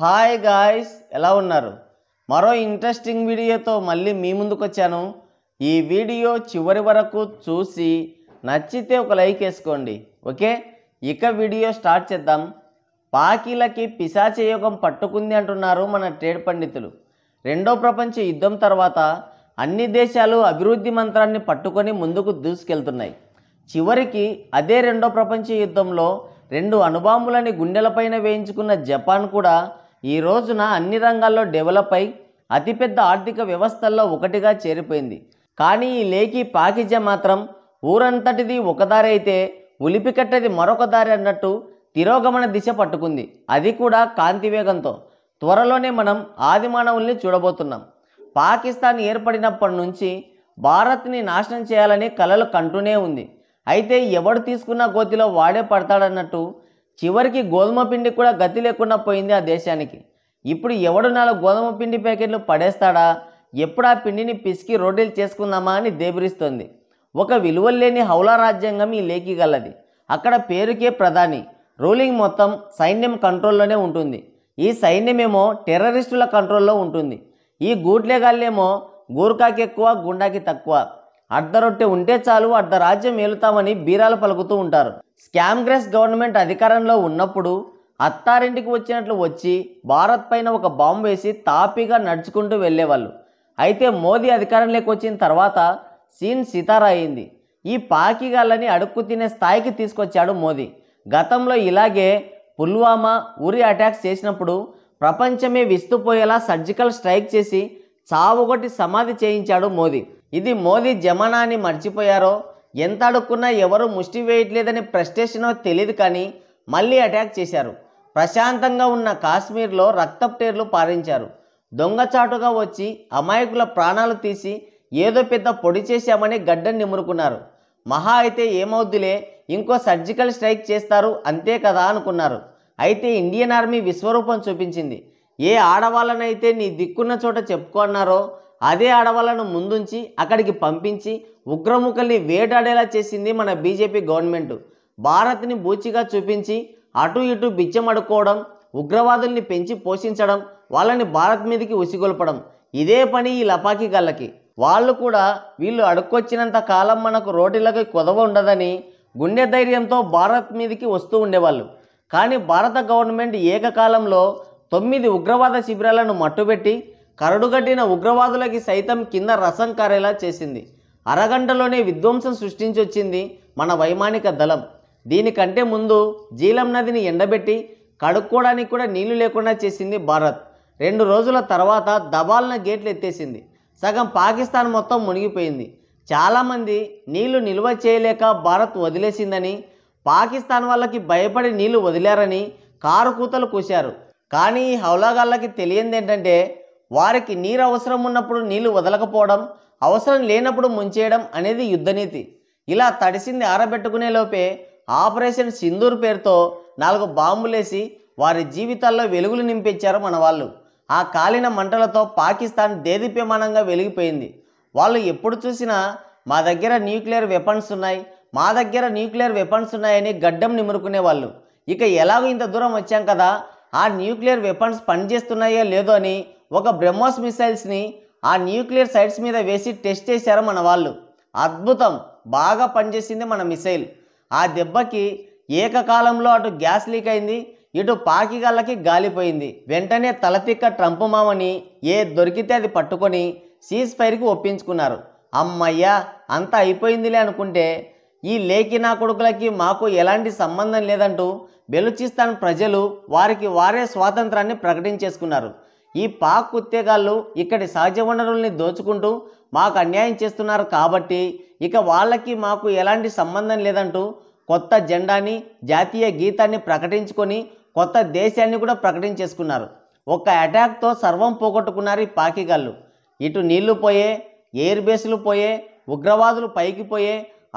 Hi guys, ఎలా ఉన్నారు? మరో ఇంట్రెస్టింగ్ వీడియోతో మళ్ళీ మీ ముందుకు వచ్చాను. ఈ వీడియో చివరి వరకు చూసి నచ్చితే ఒక లైక్ వేసుకోండి. ఓకే, ఇక వీడియో స్టార్ట్ చేద్దాం. పాకీలకి పిశాచ యోగం పట్టుకుంది అంటున్నారు మన ట్రేడ్ పండితులు. రెండో ప్రపంచ యుద్ధం తర్వాత అన్ని దేశాలు అభివృద్ధి మంత్రాన్ని పట్టుకొని ముందుకు దూసుకెళ్తున్నాయి. చివరికి అదే రెండో ప్రపంచ యుద్ధంలో 2 అణుబాంబులని గుండెలపైన వేయించుకున్న జపాన్ కూడా ఈ రోజున అన్ని రంగాల్లో డెవలప్ అయి అతిపెద్ద ఆర్థిక వ్యవస్థల్లో ఒకటిగా చేరిపోయింది. కానీ ఈ లేకి పాకిజ మాత్రం ఊరంతటిది ఒక దారి అయితే ఉలిపికట్టది మరొక దారి అన్నట్టు తిరోగమన దిశ పట్టుకుంది. అది కూడా కాంతి వేగంతో. త్వరలోనే మనం ఆది మానవుల్ని చూడబోతున్నాం. పాకిస్తాన్ ఏర్పడినప్పటి నుంచి భారత్ని నాశనం చేయాలని కలలు కంటూనే ఉంది. అయితే ఎవడు తీసుకున్న గోతిలో వాడే పడతాడన్నట్టు చివరికి గోధుమ పిండి కూడా గతి లేకుండా పోయింది ఆ దేశానికి. ఇప్పుడు ఎవడు 4 గోధుమ పిండి ప్యాకెట్లు పడేస్తాడా, ఎప్పుడు ఆ పిండిని పిసికి రోడ్డీలు చేసుకుందామా అని దేబిరిస్తోంది. ఒక విలువలేని హౌలా రాజ్యాంగం ఈ లేకి గలది. అక్కడ పేరుకే ప్రధాని, రూలింగ్ మొత్తం సైన్యం కంట్రోల్లోనే ఉంటుంది. ఈ సైన్యమేమో టెర్రరిస్టుల కంట్రోల్లో ఉంటుంది. ఈ గూట్లేగాళ్ళేమో గూర్ఖాకి ఎక్కువ, గుండాకి తక్కువ. అర్ధరొట్టె ఉంటే చాలు అర్ధరాజ్యం ఏలుతామని బీరాలు పలుకుతూ ఉంటారు. స్కామ్గ్రెస్ గవర్నమెంట్ అధికారంలో ఉన్నప్పుడు అత్తారింటికి వచ్చినట్లు వచ్చి భారత్ పైన ఒక బాంబు వేసి తాపీగా నడుచుకుంటూ వెళ్ళేవాళ్ళు. అయితే మోదీ అధికారంలోకి వచ్చిన తర్వాత సీన్ సితారా అయింది. ఈ పాకిగాళ్ళని అడుక్కు తినే స్థాయికి తీసుకొచ్చాడు మోదీ. గతంలో ఇలాగే పుల్వామా, ఉరి అటాక్స్ చేసినప్పుడు ప్రపంచమే విస్తుపోయేలా సర్జికల్ స్ట్రైక్ చేసి చావుగొట్టి సమాధి చేయించాడు మోదీ. ఇది మోదీ జమానా అని మర్చిపోయారో, ఎంత అడుక్కున్నా ఎవరు ముష్టి వేయట్లేదని ఫ్రస్ట్రేషనో తెలియదు, కానీ మళ్ళీ అటాక్ చేశారు. ప్రశాంతంగా ఉన్న కాశ్మీర్లో రక్తప్టేర్లు పారించారు. దొంగచాటుగా వచ్చి అమాయకుల ప్రాణాలు తీసి ఏదో పెద్ద పొడి చేశామని గడ్డని నిమురుకున్నారు. మహా అయితే ఏమవుద్దులే, ఇంకో సర్జికల్ స్ట్రైక్ చేస్తారు అంతే కదా అనుకున్నారు. అయితే ఇండియన్ ఆర్మీ విశ్వరూపం చూపించింది. ఏ ఆడవాళ్ళనైతే నీ దిక్కున్న చోట చెప్పుకున్నారో అదే ఆడవాళ్ళను ముందుంచి అక్కడికి పంపించి ఉగ్రముఖల్ని వేటాడేలా చేసింది మన బీజేపీ గవర్నమెంట్. భారత్ని బూచిగా చూపించి అటు ఇటు బిచ్చమడుకోవడం, ఉగ్రవాదుల్ని పెంచి పోషించడం, వాళ్ళని భారత్ మీదకి ఉసిగొల్పడం, ఇదే పని ఈ లపాకి గళ్ళకి. వాళ్ళు కూడా వీళ్ళు అడుక్కొచ్చినంత కాలం మనకు రోటీలకి కొదవ ఉండదని గుండె ధైర్యంతో భారత్ మీదకి వస్తూ ఉండేవాళ్ళు. కానీ భారత గవర్నమెంట్ ఏకకాలంలో 9 ఉగ్రవాద శిబిరాలను మట్టుబెట్టి కరడుగట్టిన ఉగ్రవాదులకి సైతం కింద రసం కారేలా చేసింది. అరగంటలోనే విధ్వంసం సృష్టించొచ్చింది మన వైమానిక దళం. దీనికంటే ముందు జీలం నదిని ఎండబెట్టి కడుక్కోవడానికి కూడా నీళ్లు లేకుండా చేసింది భారత్. 2 రోజుల తర్వాత దబాల్న గేట్లు ఎత్తేసింది. సగం పాకిస్తాన్ మొత్తం మునిగిపోయింది. చాలామంది నీళ్లు నిల్వ చేయలేక భారత్ వదిలేసిందని, పాకిస్తాన్ వాళ్ళకి భయపడి నీళ్లు వదిలారని కారు కూతలు కూశారు. కానీ ఈ హౌలాగాళ్ళకి తెలియంది ఏంటంటే, వారికి నీరు అవసరం ఉన్నప్పుడు నీళ్లు వదలకపోవడం, అవసరం లేనప్పుడు ముంచేయడం అనేది యుద్ధనీతి. ఇలా తడిసింది ఆరబెట్టుకునే లోపే ఆపరేషన్ సింధూర్ పేరుతో 4 బాంబులేసి వారి జీవితాల్లో వెలుగులు నింపించారు మన వాళ్ళు. ఆ కాలిన మంటలతో పాకిస్తాన్ దేదీప్యమానంగా వెలిగిపోయింది. వాళ్ళు ఎప్పుడు చూసినా మా దగ్గర న్యూక్లియర్ వెపన్స్ ఉన్నాయి, మా దగ్గర న్యూక్లియర్ వెపన్స్ ఉన్నాయని గడ్డం నిమురుకునే వాళ్ళు. ఇక ఎలాగో ఇంత దూరం వచ్చాం కదా, ఆ న్యూక్లియర్ వెపన్స్ పనిచేస్తున్నాయో లేదో అని ఒక బ్రహ్మోస్ మిసైల్స్ని ఆ న్యూక్లియర్ సైట్స్ మీద వేసి టెస్ట్ చేశారు మన వాళ్ళు. అద్భుతం, బాగా పనిచేసింది మన మిసైల్. ఆ దెబ్బకి ఏకకాలంలో అటు గ్యాస్ లీక్ అయింది, ఇటు పాకిగాళ్ళకి గాలిపోయింది. వెంటనే తలతిక్క ట్రంప్ మామని ఏ దొరికితే అది పట్టుకొని సీజ్ ఫైర్కి ఒప్పించుకున్నారు. అమ్మయ్యా, అంతా అయిపోయిందిలే అనుకుంటే ఈ లేకి నా కొడుకులకి మాకు ఎలాంటి సంబంధం లేదంటూ బెలూచిస్తాన్ ప్రజలు వారికి వారే స్వాతంత్రాన్ని ప్రకటించేసుకున్నారు. ఈ పాక్ కుత్తేగాళ్ళు ఇక్కడి సహజ వనరుల్ని దోచుకుంటూ మాకు అన్యాయం చేస్తున్నారు కాబట్టి ఇక వాళ్ళకి మాకు ఎలాంటి సంబంధం లేదంటూ కొత్త జెండాని, జాతీయ గీతాన్ని ప్రకటించుకొని కొత్త దేశాన్ని కూడా ప్రకటించేసుకున్నారు. ఒక్క అటాక్తో సర్వం పోగొట్టుకున్నారు ఈ పాకిగాళ్ళు. ఇటు నీళ్లు పోయే, ఎయిర్ బేస్లు పోయే, ఉగ్రవాదులు పైకి పోయే,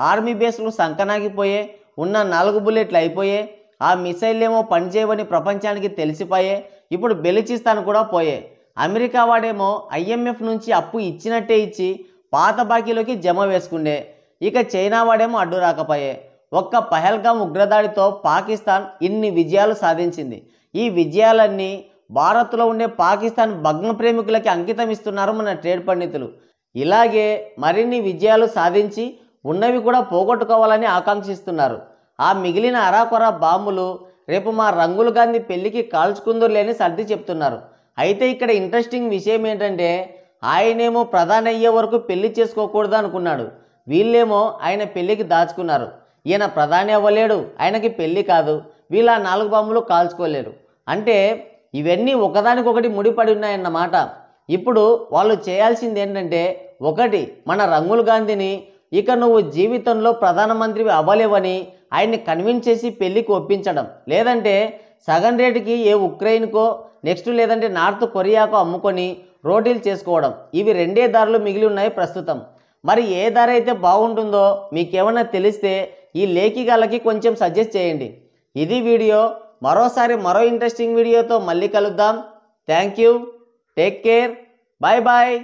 ఆర్మీ బేస్లు సంకనాగిపోయే, ఉన్న 4 బుల్లెట్లు అయిపోయే, ఆ మిసైల్ ఏమో పనిచేయవని ప్రపంచానికి తెలిసిపోయే. ఇప్పుడు బెలూచిస్తాన్ కూడా పోయే. అమెరికా వాడేమో IMF నుంచి అప్పు ఇచ్చినట్టే ఇచ్చి పాత బాకీలోకి జమ వేసుకుండే. ఇక చైనా వాడేమో అడ్డు రాకపోయే. ఒక్క పహల్గామ్ ఉగ్రదాడితో పాకిస్తాన్ ఇన్ని విజయాలు సాధించింది. ఈ విజయాలన్నీ భారత్లో ఉండే పాకిస్తాన్ భగ్న ప్రేమికులకి అంకితం ఇస్తున్నారు మన ట్రేడ్ పండితులు. ఇలాగే మరిన్ని విజయాలు సాధించి ఉన్నవి కూడా పోగొట్టుకోవాలని ఆకాంక్షిస్తున్నారు. ఆ మిగిలిన అరాకొర బాంబులు రేపు మా రంగుల గాంధీ పెళ్లికి కాల్చుకుందరులేని సర్ది చెప్తున్నారు. అయితే ఇక్కడ ఇంట్రెస్టింగ్ విషయం ఏంటంటే ఆయనేమో ప్రధాని అయ్యే వరకు పెళ్లి చేసుకోకూడదు అనుకున్నాడు. వీళ్ళేమో ఆయన పెళ్లికి దాచుకున్నారు. ఈయన ప్రధాని అవ్వలేడు, ఆయనకి పెళ్లి కాదు, వీళ్ళ 4 బాంబులు కాల్చుకోలేరు. అంటే ఇవన్నీ ఒకదానికొకటి ముడిపడి ఉన్నాయన్నమాట. ఇప్పుడు వాళ్ళు చేయాల్సింది ఏంటంటే, ఒకటి, మన రంగుల గాంధీని ఇక నువ్వు జీవితంలో ప్రధానమంత్రివి అవ్వలేవని ఆయన్ని కన్విన్స్ చేసి పెళ్లికి ఒప్పించడం, లేదంటే సగం రేటుకి ఏ ఉక్రెయిన్కో నెక్స్ట్ లేదంటే నార్త్ కొరియాకో అమ్ముకొని రోటీలు చేసుకోవడం. ఇవి 2 దారులు మిగిలి ఉన్నాయి ప్రస్తుతం. మరి ఏ దారి అయితే బాగుంటుందో మీకేమన్నా తెలిస్తే ఈ లేఖిగాళ్ళకి కొంచెం సజెస్ట్ చేయండి. ఇది వీడియో. మరోసారి మరో ఇంట్రెస్టింగ్ వీడియోతో మళ్ళీ కలుద్దాం. Thank you. Take care. Bye bye.